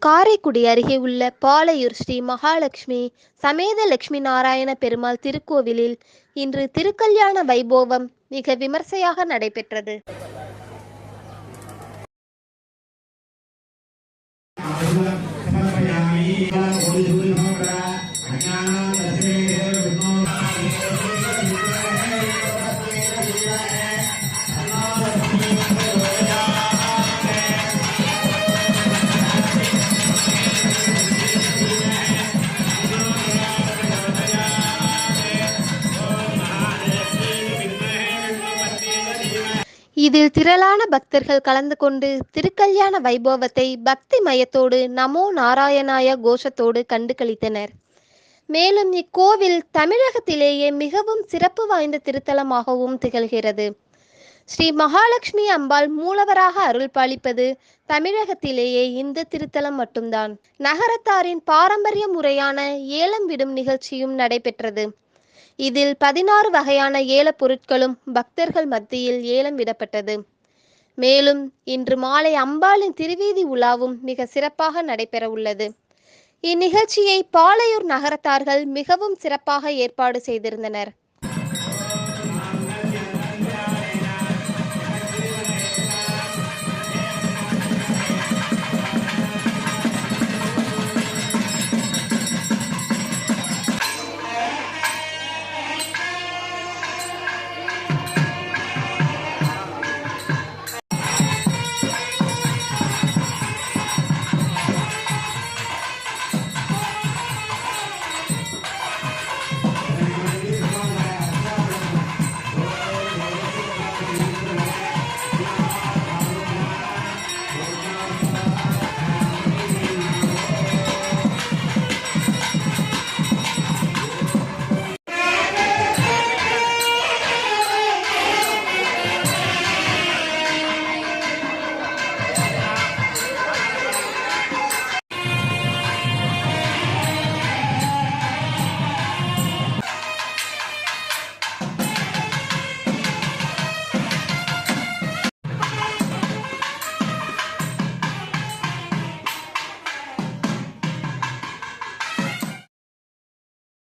காரைக்குடி அருகே உள்ள பாலையூர் ஸ்ரீ மகாலட்சுமி சமேத லட்சுமி நாராயண பெருமாள் திருக்கோவிலில் இன்று திருக்கல்யாண வைபோகம் மிக விமர்சையாக நடைபெற்றது. இதில் திரளான பக்தர்கள் கலந்து கொண்டு திருக்கல்யாண வைபோகத்தை பக்தி மயத்தோடு நமோ நாராயணாய கோஷத்தோடு கண்டு களித்தனர். மேலும் இக்கோவில் தமிழகத்திலேயே மிகவும் சிறப்பு வாய்ந்த திருத்தலமாகவும் திகழ்கிறது. ஸ்ரீ மகாலட்சுமி அம்பாள் மூலவராக அருள் பாலிப்பது தமிழகத்திலேயே இந்த திருத்தலம் மட்டும்தான். நகரத்தாரின் பாரம்பரிய முறையான ஏலம் விடும் நிகழ்ச்சியும் நடைபெற்றது. இதில் 16 வகையான ஏலப் பொருட்களும் பக்தர்கள் மத்தியில் ஏலம் விடப்பட்டது. மேலும் இன்று மாலை அம்பாளின் திருவீதி உலாவும் மிக சிறப்பாக நடைபெற உள்ளது. இந்நிகழ்ச்சியை பாலையூர் நகரத்தார்கள் மிகவும் சிறப்பாக ஏற்பாடு செய்திருந்தனர்.